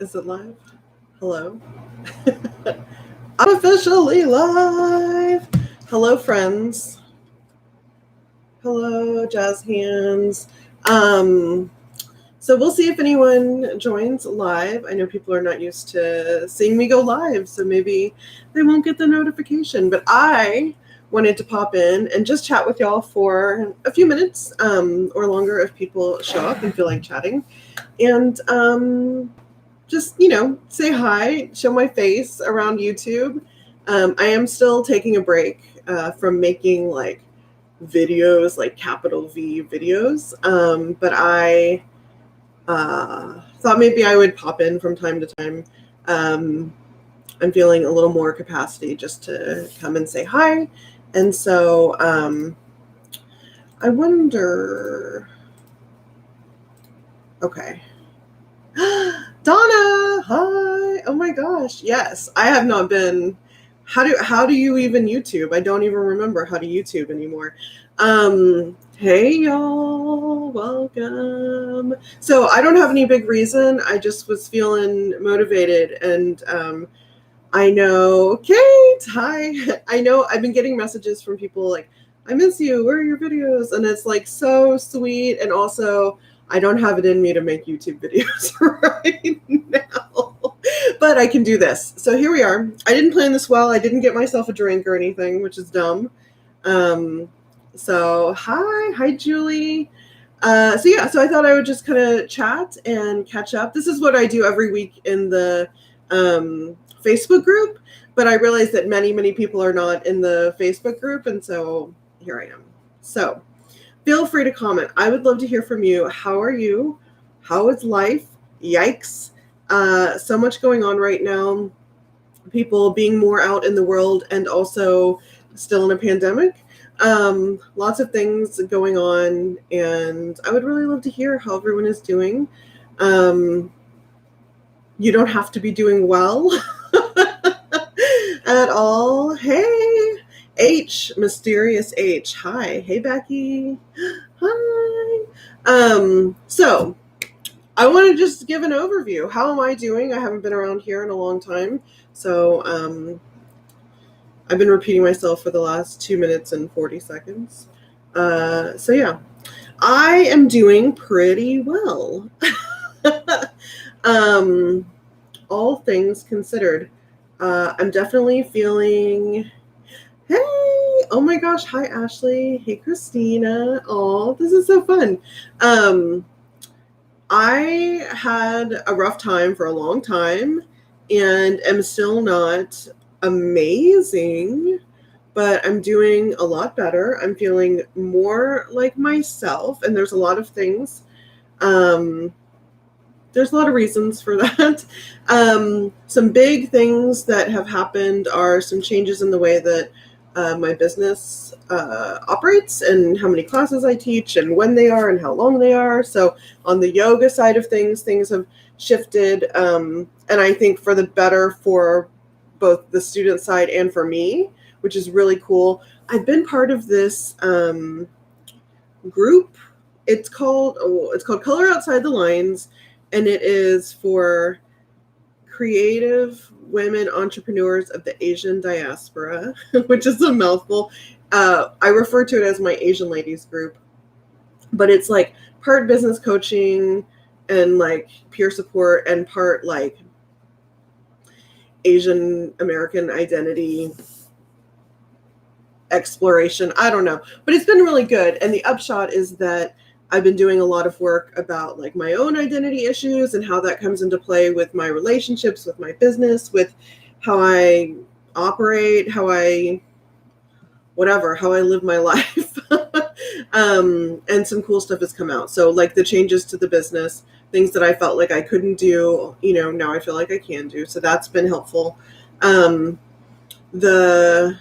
Is it live? Hello? I'm officially live. Hello, friends. Hello, jazz hands. So we'll see if anyone joins live. I know people are not used to seeing me go live, so maybe they won't get the notification. But I wanted to pop in and just chat with y'all for a few minutes or longer if people show up and feel like chatting. And just, say hi, show my face around YouTube. I am still taking a break from making like videos, like capital V videos. But I thought maybe I would pop in from time to time. I'm feeling a little more capacity just to come and say hi. And so I wonder, okay. Donna, hi. Oh my gosh. Yes, I have not been. How do you even YouTube? I don't even remember how to YouTube anymore. Hey y'all, welcome. So I don't have any big reason. I just was feeling motivated, and I know Kate, hi. I know I've been getting messages from people like, I miss you, where are your videos? And it's like so sweet, and also I don't have it in me to make YouTube videos right now, but I can do this. So here we are. I didn't plan this well. I didn't get myself a drink or anything, which is dumb. So hi Julie. So I thought I would just kind of chat and catch up. This is what I do every week in the Facebook group, but I realize that many people are not in the Facebook group, and so here I am. So feel free to comment. I would love to hear from you. How are you? How is life? Yikes. So much going on right now. People being more out in the world and also still in a pandemic. Lots of things going on, and I would really love to hear how everyone is doing. You don't have to be doing well at all. Hey, H, mysterious H. Hi. Hey, Becky. Hi. So I want to just give an overview. How am I doing? I haven't been around here in a long time. So I've been repeating myself for the last 2 minutes and 40 seconds. So yeah, I am doing pretty well. All things considered. I'm definitely feeling, hey, oh my gosh, hi Ashley, hey Christina, oh, this is so fun. I had a rough time for a long time and am still not amazing, but I'm doing a lot better. I'm feeling more like myself, and there's a lot of things. There's a lot of reasons for that. Some big things that have happened are some changes in the way that my business operates and how many classes I teach and when they are and how long they are. So on the yoga side of things have shifted, and I think for the better for both the student side and for me, which is really cool. I've been part of this group. It's called Color Outside the Lines, and it is for creative women entrepreneurs of the Asian diaspora, which is a mouthful. I refer to it as my Asian ladies group, but it's like part business coaching and like peer support and part like Asian American identity exploration. I don't know, but it's been really good. And the upshot is that I've been doing a lot of work about like my own identity issues and how that comes into play with my relationships, with my business, with how I operate, how I live my life. And some cool stuff has come out. So like the changes to the business, things that I felt like I couldn't do, now I feel like I can do. So that's been helpful. The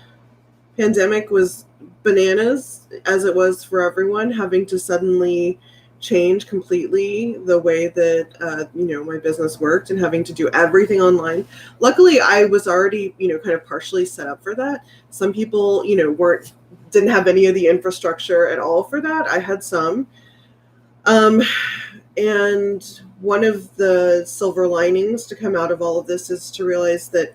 pandemic was bananas, as it was for everyone, having to suddenly change completely the way that my business worked and having to do everything online. Luckily, I was already kind of partially set up for that. Some people didn't have any of the infrastructure at all for that. I had some, and one of the silver linings to come out of all of this is to realize that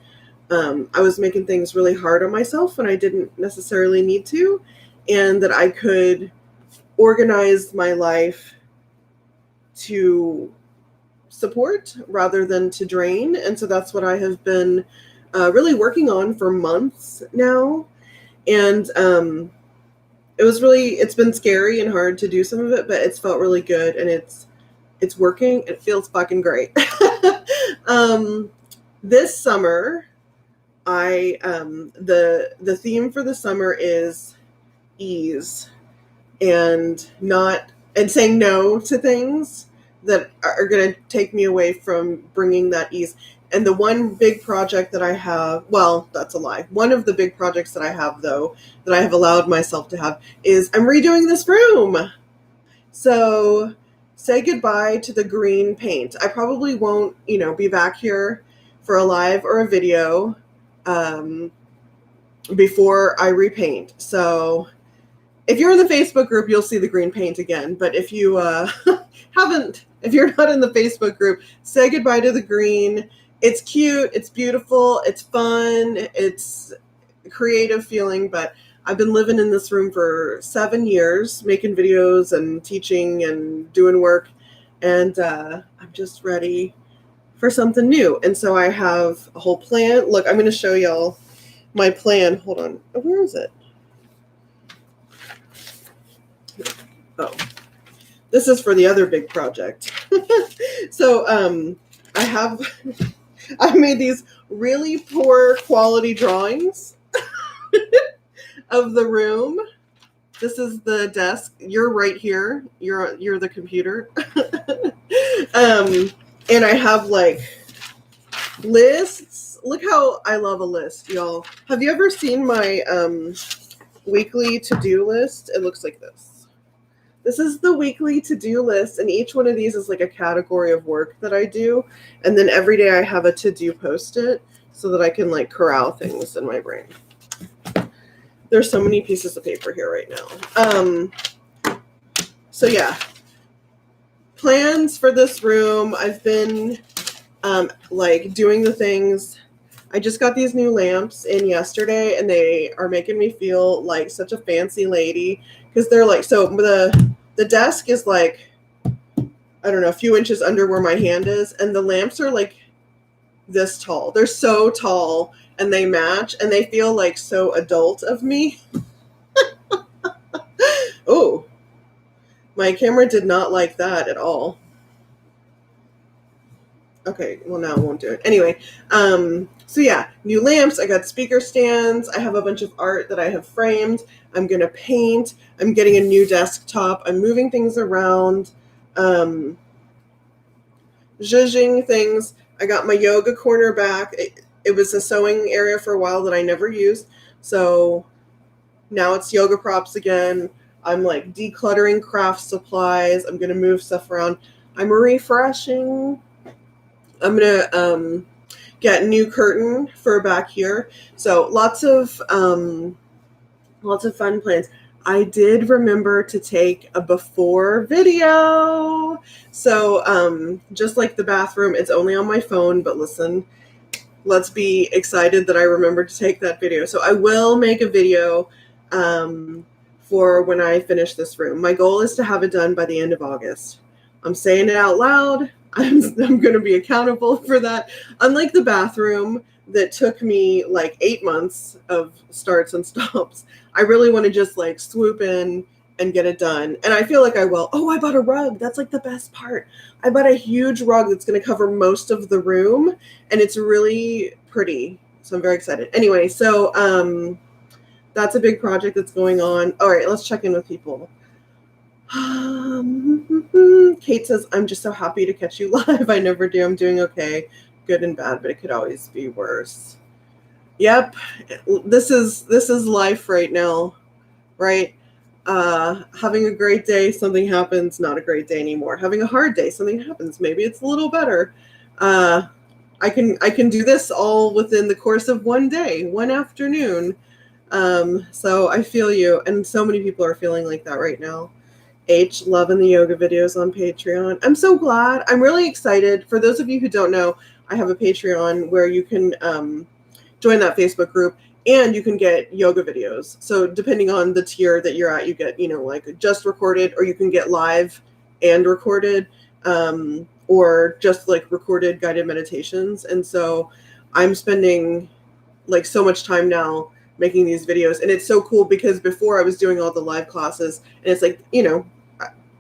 I was making things really hard on myself when I didn't necessarily need to, and that I could organize my life to support rather than to drain. And so that's what I have been really working on for months now. And it's been scary and hard to do some of it, but it's felt really good, and it's working. It feels fucking great. This summer, the theme for the summer is ease, and saying no to things that are going to take me away from bringing that ease. And the one big project that I have, well, that's a lie. One of the big projects that I have, though, that I have allowed myself to have is I'm redoing this room. So say goodbye to the green paint. I probably won't, be back here for a live or a video before I repaint. So if you're in the Facebook group, you'll see the green paint again. But if you if you're not in the Facebook group, say goodbye to the green. It's cute, it's beautiful, it's fun, it's creative feeling, but I've been living in this room for 7 years, making videos and teaching and doing work, and I'm just ready for something new. And so I have a whole plan. Look, I'm going to show y'all my plan. Hold on. Where is it? Oh, this is for the other big project. So I've made these really poor quality drawings of the room. This is the desk. You're right here. You're the computer. And I have like lists. Look how I love a list, y'all. Have you ever seen my weekly to-do list? It looks like this. This is the weekly to-do list, and each one of these is like a category of work that I do. And then every day I have a to-do post-it so that I can like corral things in my brain. There's so many pieces of paper here right now. So yeah, plans for this room. I've been like doing the things. I just got these new lamps in yesterday, and they are making me feel like such a fancy lady, because they're like, so the desk is like, I don't know, a few inches under where my hand is, and the lamps are like this tall. They're so tall, and they match, and they feel like so adult of me. Oh, my camera did not like that at all. Okay, well now it won't do it. Anyway, so yeah, new lamps. I got speaker stands. I have a bunch of art that I have framed. I'm going to paint. I'm getting a new desktop. I'm moving things around. Zhuzhing things. I got my yoga corner back. It was a sewing area for a while that I never used. So now it's yoga props again. I'm like decluttering craft supplies. I'm going to move stuff around. I'm refreshing. I'm going to get a new curtain for back here. So lots of fun plans. I did remember to take a before video. So just like the bathroom, it's only on my phone, but listen, let's be excited that I remembered to take that video. So I will make a video for when I finish this room. My goal is to have it done by the end of August. I'm saying it out loud. I'm going to be accountable for that. Unlike the bathroom that took me like 8 months of starts and stops, I really want to just like swoop in and get it done. And I feel like I will. Oh, I bought a rug. That's like the best part. I bought a huge rug that's going to cover most of the room, and it's really pretty. So I'm very excited. Anyway, so that's a big project that's going on. All right, let's check in with people. Kate says, I'm just so happy to catch you live. I never do. I'm doing okay. Good and bad, but it could always be worse. Yep. This is life right now, right? Having a great day, something happens, not a great day anymore. Having a hard day, something happens. Maybe it's a little better. I can do this all within the course of one day, one afternoon. So I feel you, and so many people are feeling like that right now. H, loving the yoga videos on Patreon. I'm so glad. I'm really excited. For those of you who don't know, I have a Patreon where you can join that Facebook group and you can get yoga videos. So depending on the tier that you're at, you get, like just recorded, or you can get live and recorded, or just like recorded guided meditations. And so I'm spending like so much time now making these videos, and it's so cool because before I was doing all the live classes, and it's like,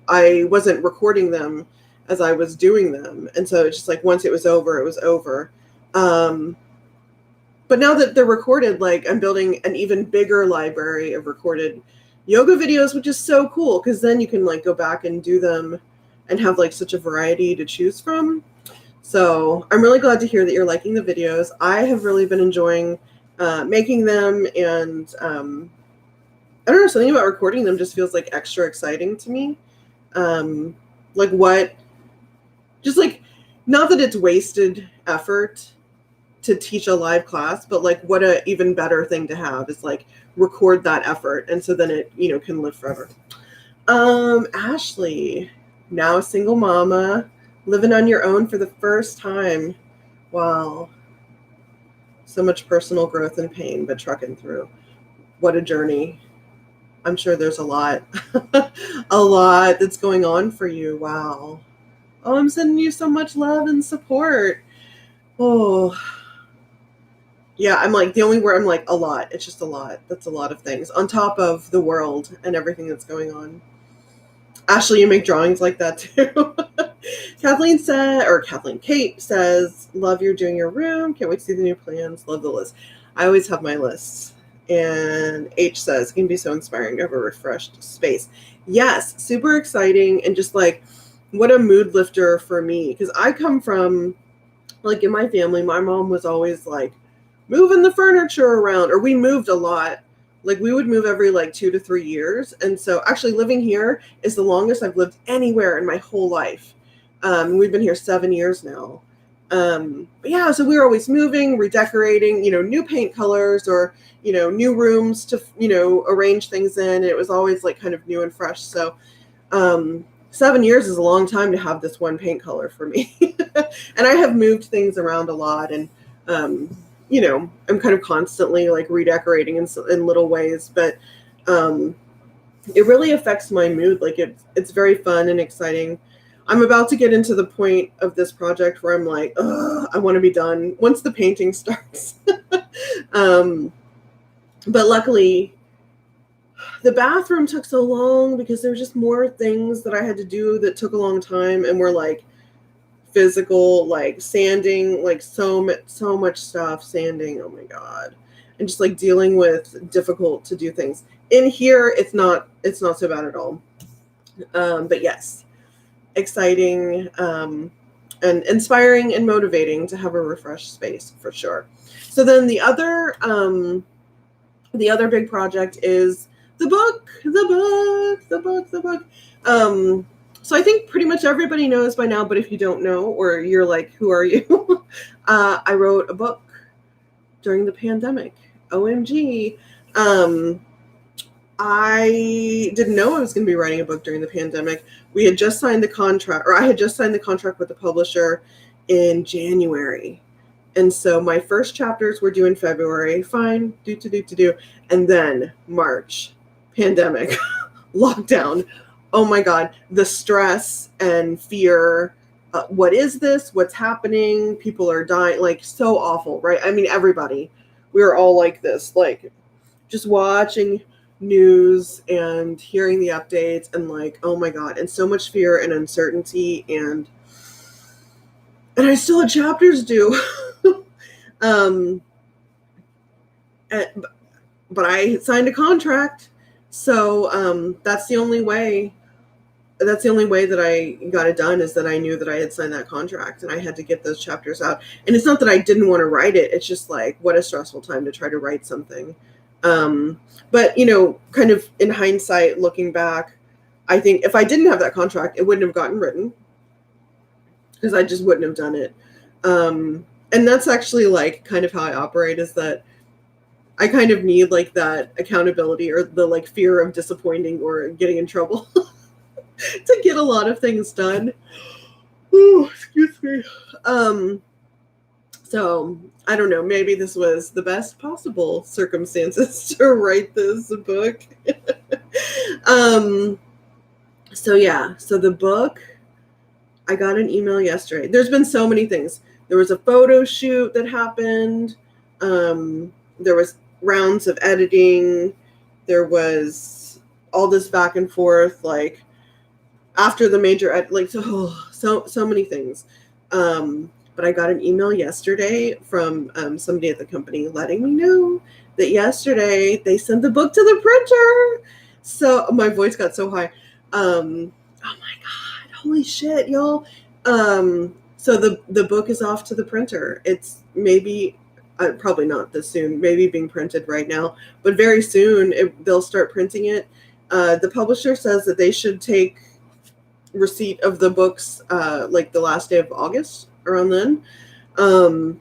I wasn't recording them as I was doing them, and so it's just like once it was over, it was over. But now that they're recorded, like I'm building an even bigger library of recorded yoga videos, which is so cool because then you can like go back and do them and have like such a variety to choose from. So I'm really glad to hear that you're liking the videos. I have really been enjoying making them, and I don't know, something about recording them just feels like extra exciting to me. Just like, not that it's wasted effort to teach a live class, but like what a even better thing to have is like record that effort, and so then it can live forever. Ashley, now a single mama, living on your own for the first time. Wow. So much personal growth and pain, but trucking through. What a journey. I'm sure there's a lot that's going on for you. Wow. Oh, I'm sending you so much love and support. Oh, yeah, I'm like, the only word, I'm like, a lot. It's just a lot. That's a lot of things on top of the world and everything that's going on. Ashley, you make drawings like that too. Kathleen Kate says, love you're doing your room. Can't wait to see the new plans. Love the list. I always have my lists. And H says, it can be so inspiring to have a refreshed space. Yes, super exciting. And just like, what a mood lifter for me. Because I come from, like in my family, my mom was always like, moving the furniture around, or we moved a lot. Like we would move every like 2 to 3 years. And so actually living here is the longest I've lived anywhere in my whole life. We've been here 7 years now. But yeah, so we were always moving, redecorating, new paint colors, or, new rooms to, arrange things in. It was always like kind of new and fresh. So 7 years is a long time to have this one paint color for me. And I have moved things around a lot, and I'm kind of constantly like redecorating in little ways, but it really affects my mood. Like it's very fun and exciting. I'm about to get into the point of this project where I'm like, I want to be done once the painting starts. But luckily, the bathroom took so long because there were just more things that I had to do that took a long time, and were like physical, like sanding, like so much stuff, sanding, oh my god, and just like dealing with difficult to do things. In here, it's not so bad at all. But yes, exciting, and inspiring and motivating to have a refreshed space for sure. So then the other big project is the book. So I think pretty much everybody knows by now, but if you don't know, or you're like, who are you? I wrote a book during the pandemic. OMG. I didn't know I was going to be writing a book during the pandemic. We had just signed the contract, or I had just signed the contract with the publisher in January. And so my first chapters were due in February. Fine, do. And then March, pandemic, lockdown. Oh my God, the stress and fear. What is this? What's happening? People are dying. Like, so awful, right? I mean, everybody. We were all like this, like just watching news and hearing the updates, and like, oh my God, and so much fear and uncertainty, and I still had chapters due. But I signed a contract, so that's the only way that I got it done, is that I knew that I had signed that contract and I had to get those chapters out. And it's not that I didn't want to write it. It's just like, what a stressful time to try to write something. But, kind of in hindsight, looking back, I think if I didn't have that contract, it wouldn't have gotten written, because I just wouldn't have done it. And that's actually like kind of how I operate, is that I kind of need like that accountability, or the like fear of disappointing or getting in trouble. to get a lot of things done. Ooh, excuse me. So I don't know, maybe this was the best possible circumstances to write this book. So yeah, so the book, I got an email yesterday. There's been so many things. There was a photo shoot that happened. There was rounds of editing. There was all this back and forth, like after the major like so many things. But I got an email yesterday from somebody at the company letting me know that yesterday they sent the book to the printer. So my voice got so high. Oh my God, holy shit, y'all. So the book is off to the printer. It's maybe probably not this soon, maybe being printed right now, but very soon they'll start printing it. The publisher says that they should take receipt of the books like the last day of August, around then. And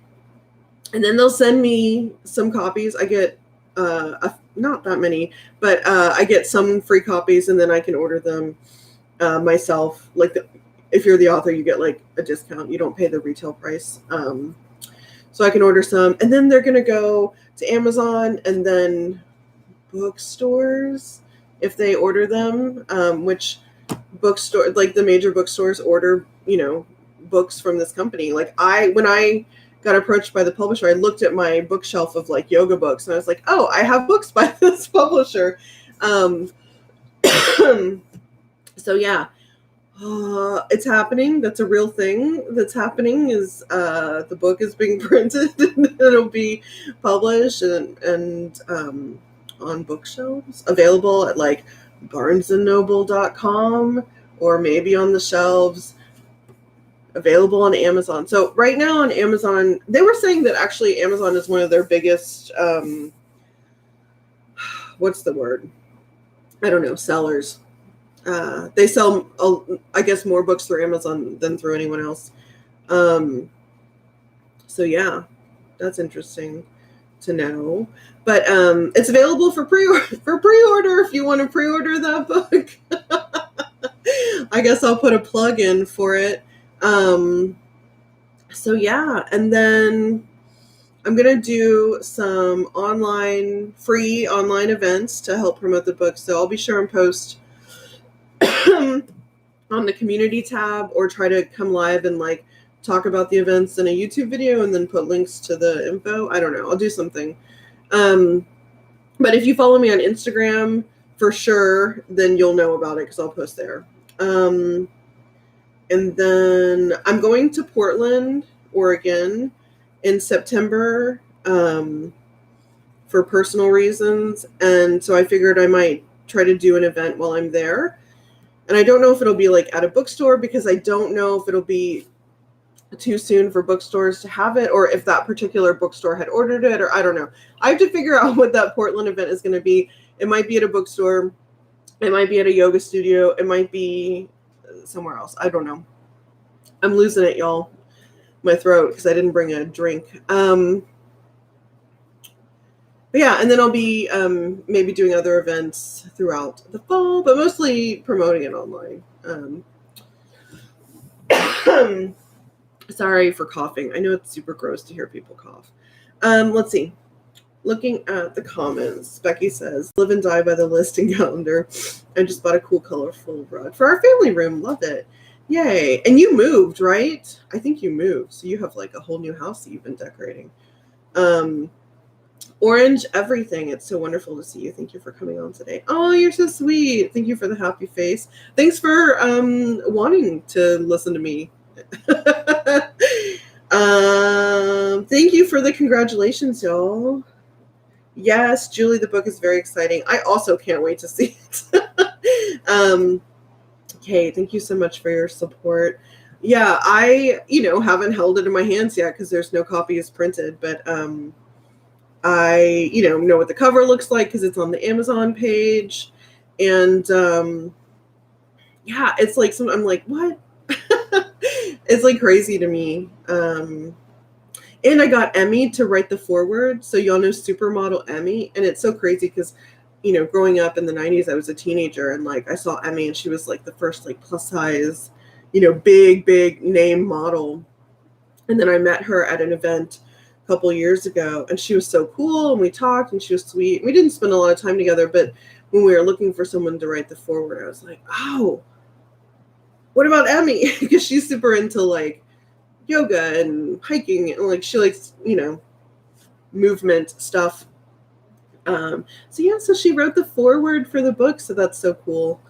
then they'll send me some copies. I get not that many, but I get some free copies, and then I can order them myself. Like if you're the author, you get like a discount. You don't pay the retail price. So I can order some, and then they're gonna go to Amazon and then bookstores if they order them, which bookstore, like the major bookstores order, books from this company. Like when I got approached by the publisher, I looked at my bookshelf of like yoga books, and I was like, oh, I have books by this publisher. So yeah, it's happening. That's a real thing that's happening, is the book is being printed and it'll be published and on bookshelves, available at like barnesandnoble.com, or maybe on the shelves, available on Amazon. So right now on Amazon, they were saying that actually Amazon is one of their biggest, what's the word? I don't know, sellers. They sell, I guess, more books through Amazon than through anyone else. So yeah, that's interesting to know. But it's available for pre-order if you want to pre-order that book. I guess I'll put a plug in for it. So yeah, and then I'm going to do some free online events to help promote the book. So I'll be sure and post on the community tab, or try to come live and like talk about the events in a YouTube video and then put links to the info. I don't know. I'll do something. But if you follow me on Instagram, for sure, then you'll know about it because I'll post there. And then I'm going to Portland, Oregon in September for personal reasons. And so I figured I might try to do an event while I'm there. And I don't know if it'll be like at a bookstore, because I don't know if it'll be too soon for bookstores to have it, or if that particular bookstore had ordered it, or I don't know. I have to figure out what that Portland event is going to be. It might be at a bookstore. It might be at a yoga studio. It might be somewhere else. I don't know. I'm losing it, y'all. My throat, because I didn't bring a drink. But yeah, and then I'll be maybe doing other events throughout the fall, but mostly promoting it online. Sorry for coughing. I know it's super gross to hear people cough. Let's see. Looking at the comments, Becky says, live and die by the listing calendar. I just bought a cool, colorful rug for our family room. Love it. Yay. And you moved, right? I think you moved. So you have like a whole new house that you've been decorating. Orange everything. It's so wonderful to see you. Thank you for coming on today. Oh, you're so sweet. Thank you for the happy face. Thanks for wanting to listen to me. Thank you for the congratulations, y'all. Yes, Julie, the book is very exciting. I also can't wait to see it. Okay, thank you so much for your support. Yeah, I, haven't held it in my hands yet because there's no copy is printed, but I, know what the cover looks like because it's on the Amazon page. And yeah, it's like I'm like, what? It's like crazy to me. And I got Emmy to write the foreword. So y'all know supermodel Emmy. And it's so crazy because growing up in the 90s, I was a teenager, and like I saw Emmy, and she was like the first like plus size, big name model. And then I met her at an event a couple years ago, and she was so cool, and we talked, and she was sweet. We didn't spend a lot of time together, but when we were looking for someone to write the foreword, I was like, oh, what about Emmy? Because she's super into like yoga and hiking, and like she likes, movement stuff. So she wrote the foreword for the book, so that's so cool.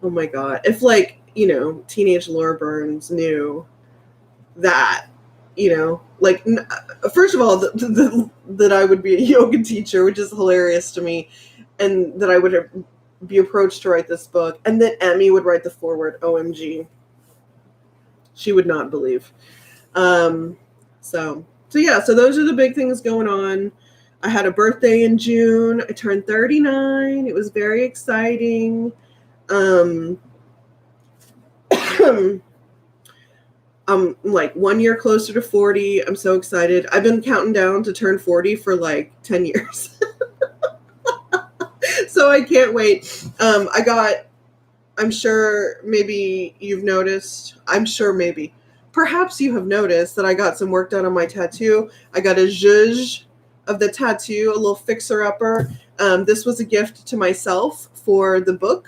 Oh my god. If like, teenage Laura Burns knew that, like first of all, that I would be a yoga teacher, which is hilarious to me, and that I would be approached to write this book, and that Emmy would write the foreword. OMG. She would not believe. So those are the big things going on. I had a birthday in June. I turned 39. It was very exciting. I'm like 1 year closer to 40. I'm so excited. I've been counting down to turn 40 for like 10 years. So I can't wait. I'm sure maybe you've noticed, perhaps you have noticed that I got some work done on my tattoo. I got a zhuzh of the tattoo, a little fixer-upper. This was a gift to myself for the book,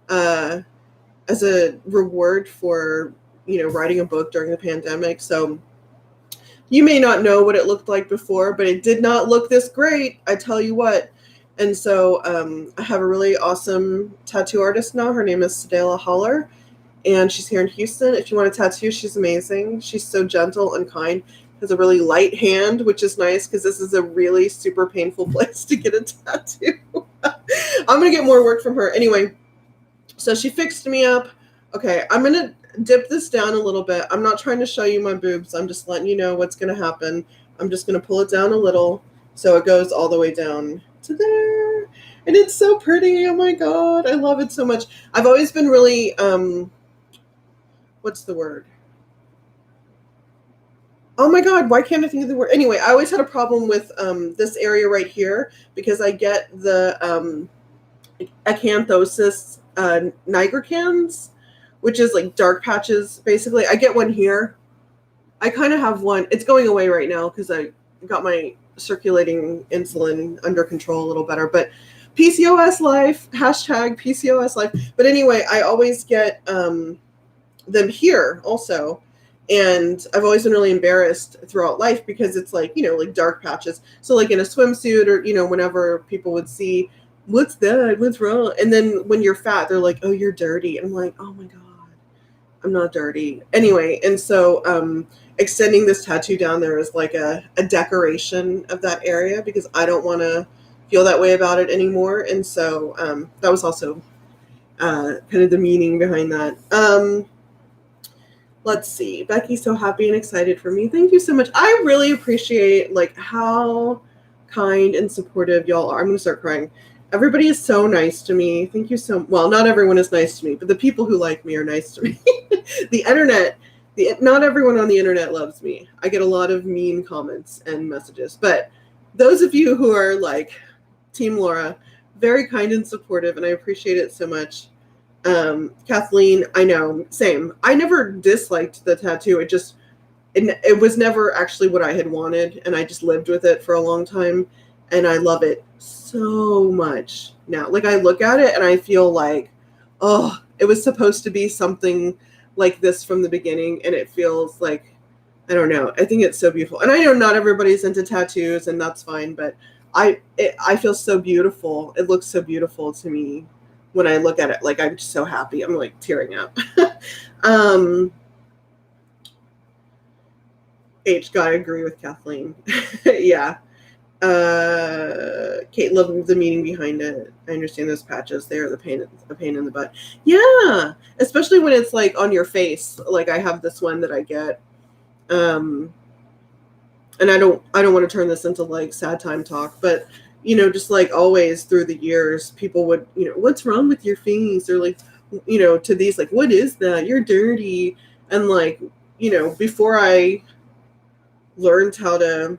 as a reward for, writing a book during the pandemic. So you may not know what it looked like before, but it did not look this great, I tell you what. And so I have a really awesome tattoo artist now. Her name is Sadela Holler, and she's here in Houston. If you want a tattoo, she's amazing. She's so gentle and kind. Has a really light hand, which is nice because this is a really super painful place to get a tattoo. I'm going to get more work from her. Anyway, so she fixed me up. Okay, I'm going to dip this down a little bit. I'm not trying to show you my boobs. I'm just letting you know what's going to happen. I'm just going to pull it down a little so it goes all the way down to there. And it's so pretty. Oh my god, I love it so much. I've always been really what's the word? Oh my god, why can't I think of the word? Anyway, I always had a problem with this area right here because I get the acanthosis nigricans, which is like dark patches basically. I get one here. I kind of have one. It's going away right now because I got my circulating insulin under control a little better, but PCOS life, hashtag PCOS life. But anyway, I always get them here also. And I've always been really embarrassed throughout life because it's like, like dark patches. So like in a swimsuit or, whenever people would see, what's that? What's wrong? And then when you're fat, they're like, oh, you're dirty. And I'm like, oh my God, I'm not dirty. Anyway, and so extending this tattoo down there is like a decoration of that area because I don't want to feel that way about it anymore. And so that was also kind of the meaning behind that. Let's see. Becky's so happy and excited for me. Thank you so much. I really appreciate like how kind and supportive y'all are. I'm going to start crying. Everybody is so nice to me. Thank you so much. Well, not everyone is nice to me, but the people who like me are nice to me. The internet, not everyone on the internet loves me. I get a lot of mean comments and messages, but those of you who are like Team Laura, very kind and supportive, and I appreciate it so much. Kathleen, I know, same. I never disliked the tattoo. It was never actually what I had wanted, and I just lived with it for a long time, and I love it so much now. Like I look at it and I feel like, oh, it was supposed to be something like this from the beginning, and it feels like, I don't know. I think it's so beautiful. And I know not everybody's into tattoos, and that's fine, but I feel so beautiful. It looks so beautiful to me when I look at it. Like I'm just so happy. I'm like tearing up. H guy, agree with Kathleen. Yeah. Kate loved the meaning behind it. I understand those patches. They are a pain in the butt. Yeah, especially when it's like on your face. Like I have this one that I get, and I don't want to turn this into like sad time talk, but just like always through the years, people would, what's wrong with your face? Or like, to these, like, what is that? You're dirty. And like, before I learned how to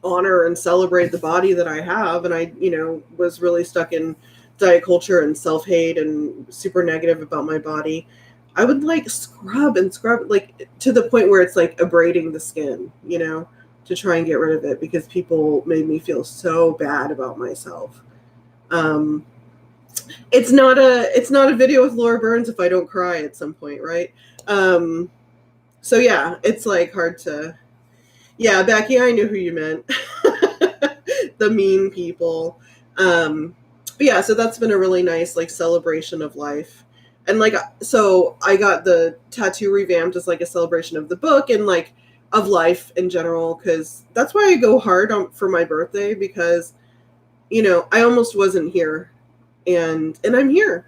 honor and celebrate the body that I have. And I, was really stuck in diet culture and self-hate and super negative about my body. I would like scrub and scrub, like to the point where it's like abrading the skin, to try and get rid of it, because people made me feel so bad about myself. It's not a video with Laura Burns if I don't cry at some point, right? So yeah, it's like hard to. Yeah, Becky, I knew who you meant. The mean people. But yeah, so that's been a really nice like celebration of life. And like, so I got the tattoo revamped as like a celebration of the book and like of life in general, because that's why I go hard for my birthday, because I almost wasn't here, and I'm here.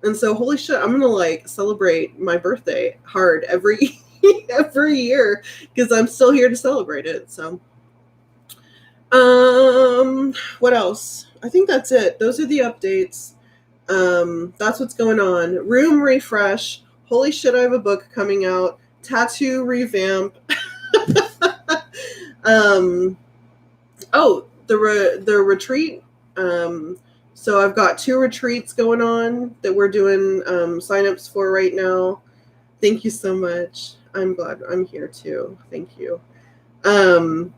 And so holy shit, I'm gonna like celebrate my birthday hard every every year, because I'm still here to celebrate it. So what else? I think that's it. Those are the updates. That's what's going on. Room refresh. Holy shit, I have a book coming out. Tattoo revamp. The retreat. So I've got 2 retreats going on that we're doing signups for right now. Thank you so much. I'm glad I'm here too. Thank you. So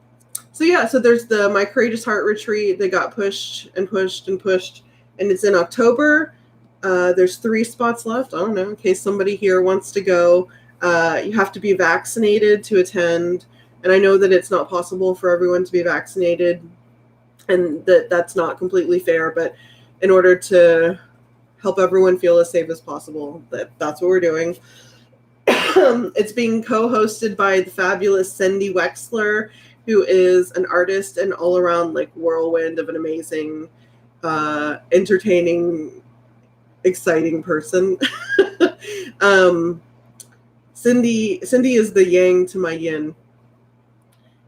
there's the My Courageous Heart retreat that got pushed and pushed and pushed, and it's in October. There's 3 spots left. I don't know, in case somebody here wants to go. You have to be vaccinated to attend, and I know that it's not possible for everyone to be vaccinated, and that's not completely fair, but in order to help everyone feel as safe as possible, that's what we're doing. It's being co-hosted by the fabulous Cindy Wexler, who is an artist and all-around like whirlwind of an amazing, entertaining, exciting person. Cindy is the yang to my yin.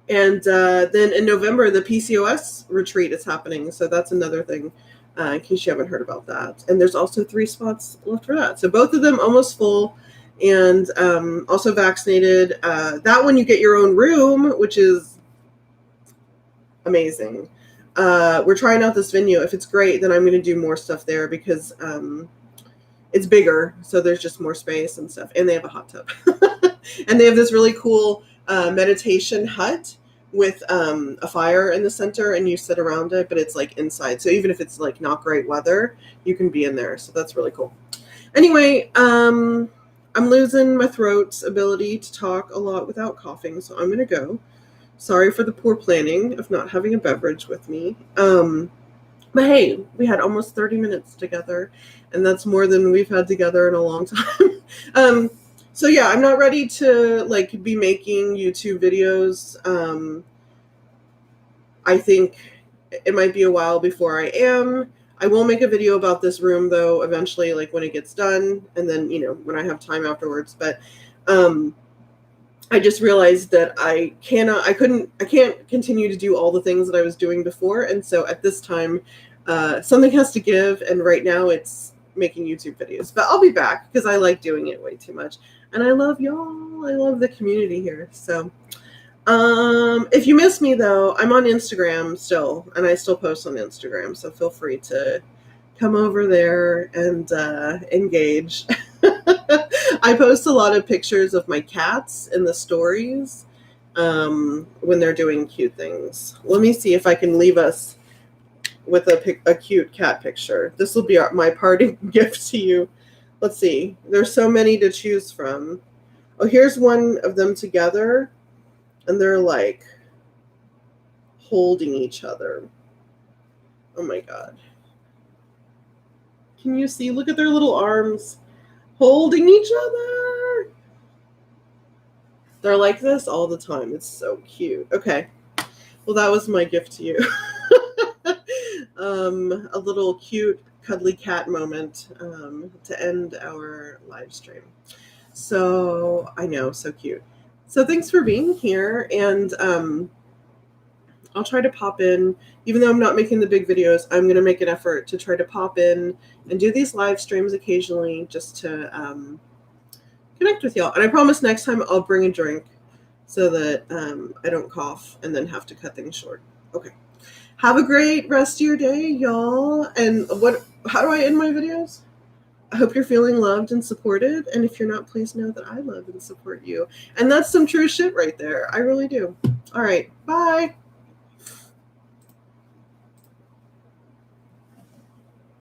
And then in November, the PCOS retreat is happening. So that's another thing, in case you haven't heard about that. And there's also 3 spots left for that. So both of them almost full, and also vaccinated. That one you get your own room, which is amazing. We're trying out this venue. If it's great, then I'm going to do more stuff there, because it's bigger. So there's just more space and stuff. And they have a hot tub. And they have this really cool meditation hut with a fire in the center, and you sit around it, but it's like inside. So even if it's like not great weather, you can be in there. So that's really cool. Anyway, I'm losing my throat's ability to talk a lot without coughing, so I'm going to go. Sorry for the poor planning of not having a beverage with me. But hey, we had almost 30 minutes together, and that's more than we've had together in a long time. So yeah, I'm not ready to like be making YouTube videos. I think it might be a while before I am. I will make a video about this room though, eventually, like when it gets done, and then, when I have time afterwards. But I just realized that I can't continue to do all the things that I was doing before. And so at this time, something has to give. And right now it's making YouTube videos, but I'll be back because I like doing it way too much. And I love y'all. I love the community here. So, if you miss me though, I'm on Instagram still, and I still post on Instagram. So feel free to come over there and engage. I post a lot of pictures of my cats in the stories when they're doing cute things. Let me see if I can leave us with a cute cat picture. This will be my parting gift to you. Let's see. There's so many to choose from. Oh, here's one of them together, and they're like holding each other. Oh my God. Can you see? Look at their little arms holding each other. They're like this all the time. It's so cute. Okay. Well, that was my gift to you. A little cute, cuddly cat moment to end our live stream. So, I know, so cute. So thanks for being here, and I'll try to pop in. Even though I'm not making the big videos, I'm going to make an effort to try to pop in and do these live streams occasionally just to connect with y'all. And I promise next time I'll bring a drink. so that I don't cough and then have to cut things short. Okay. Have a great rest of your day, y'all. And how do I end my videos? I hope you're feeling loved and supported. And if you're not, please know that I love and support you. And that's some true shit right there. I really do. All right. Bye.